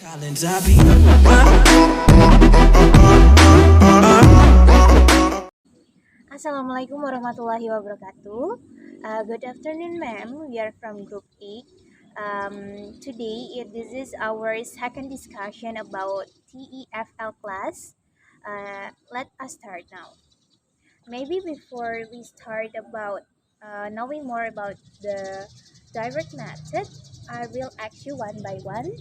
Assalamualaikum warahmatullahi wabarakatuh. Good afternoon, ma'am. We are from Group 8. Today, this is our second discussion about TEFL class. Let us start now. Maybe before we start about knowing more about the direct method, I will ask you one by one.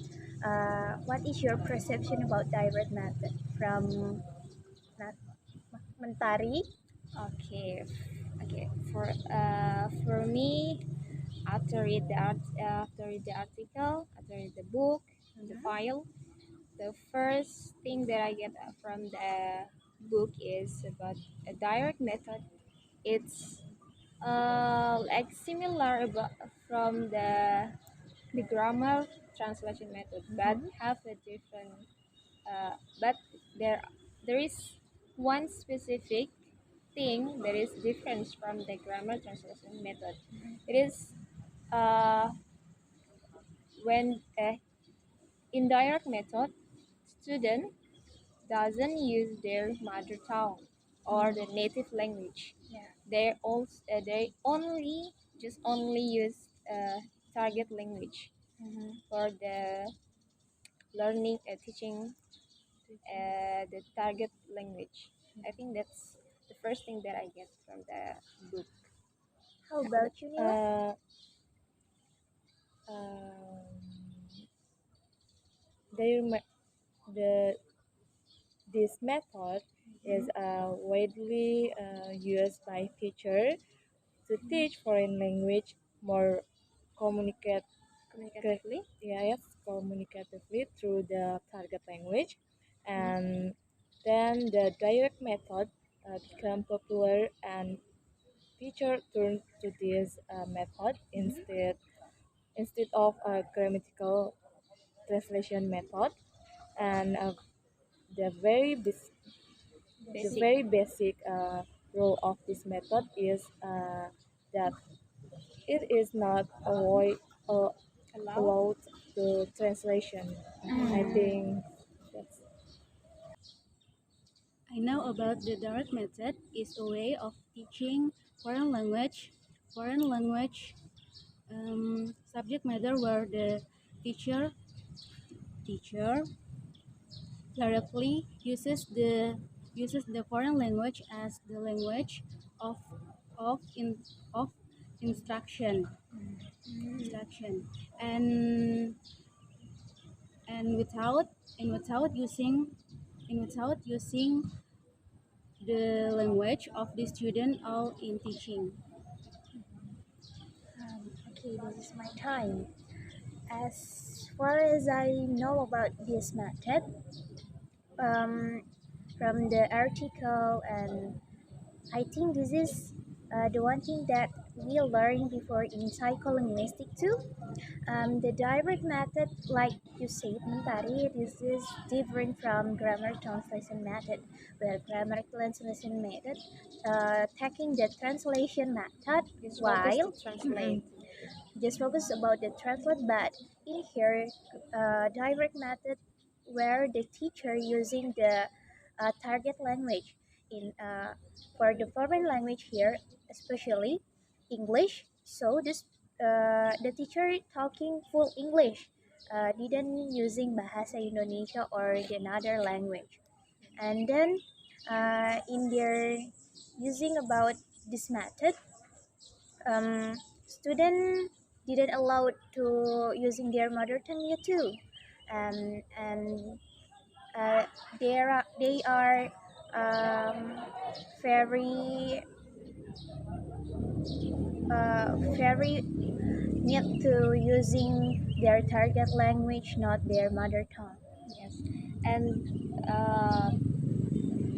What is your perception about direct method from Mentari? Okay, okay. For me, after read the article, after read the book, the Mhm. file, the first thing that I get from the book is about a direct method. It's like similar about from the grammar translation method, but Mhm. have a different. But there is one specific thing that is different from the grammar translation method. It is uh, when indirect method, student doesn't use their mother tongue or the native language. Yeah. They only use target language Mhm. for the learning teaching the target language. I think that's the first thing that I get from the book. How about you, Nila? Uh, um, their me- the this method is widely used by teachers to teach foreign language more communicate Communicatively. yes, communicatively through the target language, and then the direct method become popular and teacher turn to this method instead of a grammatical translation method, and the very bas- the Basic. very basic rule of this method is that it is not uh, Allow. allowed to translation. I think that's I know about the direct method is a way of teaching foreign language. Foreign language subject matter where the teacher directly uses the foreign language as the language of of instruction instruction and and without using without using the language of the student all in teaching. Okay, this is my time. As far as I know about this method, um, from the article, and I think this is the one thing that we learn before in psycholinguistic too. The direct method, like you said, Mentari, this is different from grammar translation method, where grammar translation method taking the translation method Just focus to while translate. just focus about the translate, but in here, direct method where the teacher using the target language in for the foreign language here, especially English. So this the teacher talking full English, didn't using bahasa Indonesia or the another language, and then in their using about this method, student didn't allow to using their mother tongue yet too, and uh, they are very very need to using their target language, not their mother tongue. Yes, and uh,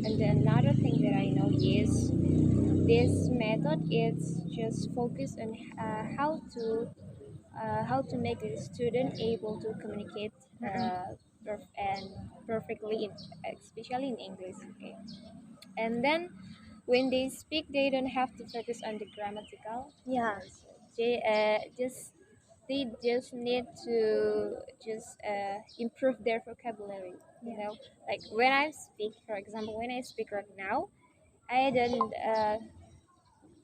and another thing that I know is this method is just focused on how to make the student able to communicate and perfectly, especially in English. Okay, and then when they speak, they don't have to focus on the grammatical. Yeah. They just they just need to just improve their vocabulary. You know, like when I speak, for example, when I speak right now, I don't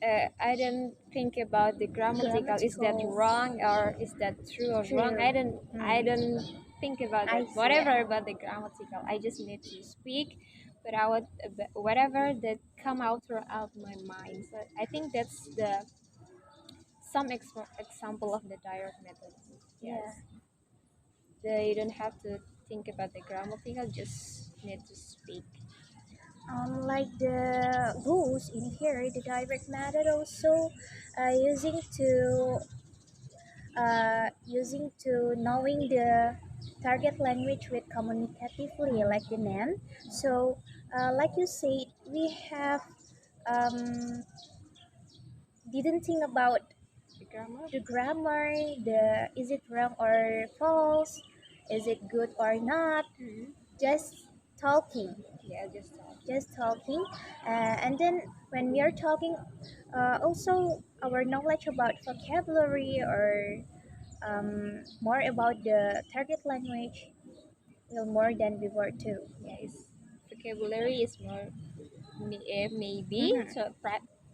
uh, I don't think about the grammatical. Is that Grammatical. wrong or is that true or wrong? True. I don't think about I that. see. Whatever about the grammatical, I just need to speak without whatever that come out throughout my mind. So I think that's the some example of the direct method. Yes, Yeah. they don't have to think about the grammatical. Just need to speak. Like the rules in here, the direct method also using to knowing the target language with communicatively like the NAN. So, like you said, we have um, didn't think about The grammar. the grammar, the is it wrong or false, is it good or not, just talking, Yeah, just talk. just talking. And then when we are talking, also our knowledge about vocabulary or more about the target language will more than before too. Yes, vocabulary is more maybe Mhm. so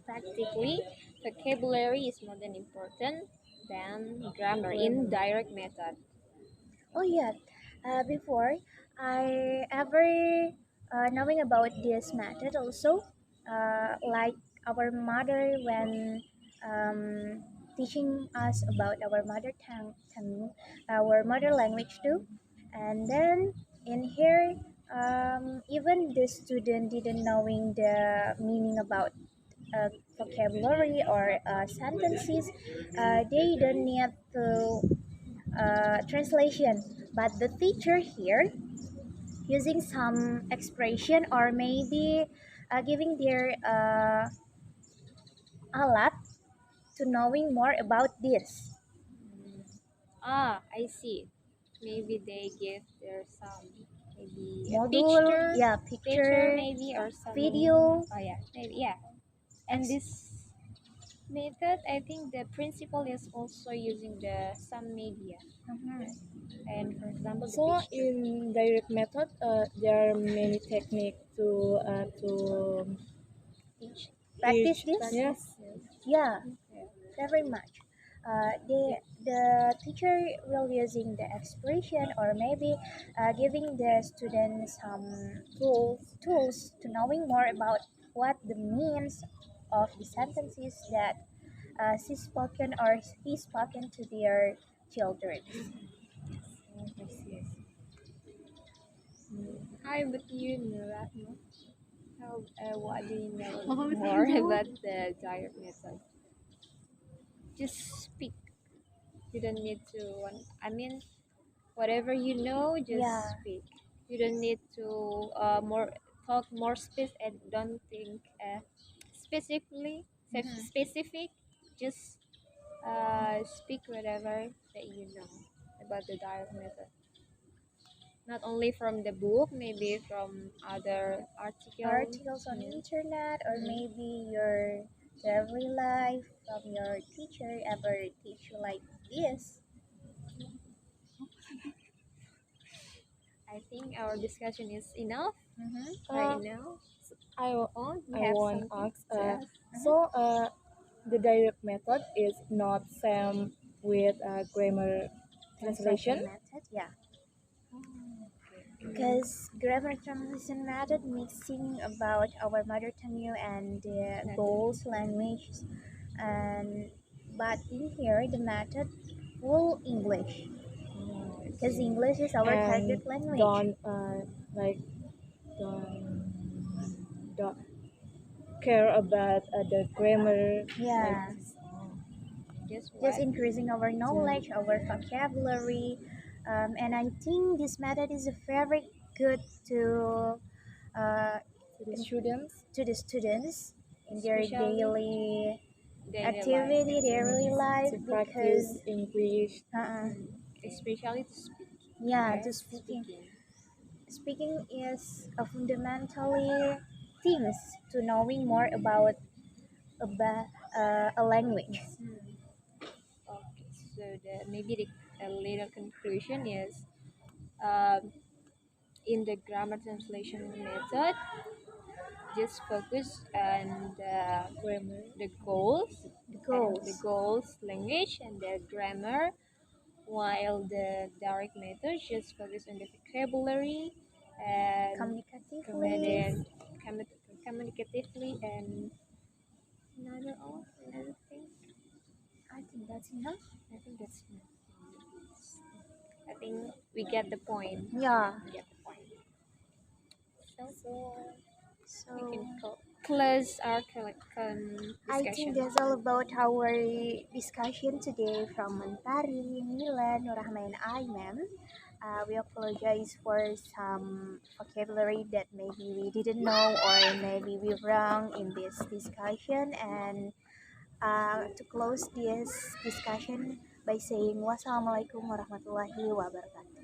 practically vocabulary is more than important than grammar in direct method. Oh yeah, before I ever knowing about this method also, like our mother when teaching us about our tongue, our mother language too, and then in here, even the student didn't knowing the meaning about uh, vocabulary or sentences, they don't need to translation, but the teacher here using some expression or maybe giving their alat to knowing more about this I see. Maybe they give there some maybe a module, yeah, picture picture, maybe or some video, oh yeah maybe yeah. And ex- this method I think the principle is also using the some media, mhm. and for example the So picture. in direct method, there are many techniques to Teach. Practice teach. this, Yes. yeah, Yeah. very much. The teacher will using the expression or maybe giving the students some tools to knowing more about what the means of the sentences that she's spoken or he's spoken to their children. Yes, yes. How about you, Rahmah? How, what do you know more about the diet method? Just speak. You don't need to. I mean, whatever you know, just Yeah. speak. You don't need to more talk more and don't think specifically Mhm. specific. Just speak whatever that you know about the diet method. Not only from the book, maybe from other articles. Articles on Yeah. internet or Mhm. maybe your daily life from your teacher ever teach you like this. I think our discussion is enough Mm-hmm. right Uh, now. I Oh, you I have want something ask. to ask? The direct method is not same with grammar Translation translation. method, yeah. Mm, Because grammar translation method mixing about our mother tongue and the goals language, and but in here the method full English because English is our and target language. don't like don't don't care about the grammar like Yeah, this. Just just what? increasing our Yeah. knowledge, our vocabulary, and I think this method is very good to uh, To the students. to the students in their Especially daily daily life activity, daily activities. life, To practice because English. Especially to speak. yeah, Right? to speaking. Speaking. Speaking is a fundamentally things to knowing more about a language. Yes. Okay, So maybe the little conclusion is, um, in the grammar translation method, just focus on Grammar. the goals, The and the goals. goals language and the grammar, while the direct method just focus on the vocabulary and Communicatively. communicatively and another thing. I think that's enough. I think that's enough. I think we get the point. Yeah. We get the point. So So we can close our I think discussion. that's all about our discussion today from Mentari, Milan, Rahmah, and I, ma'am. We apologize for some vocabulary that maybe we didn't know or maybe we wrong in this discussion. And to close this discussion by saying wassalamualaikum warahmatullahi wabarakatuh.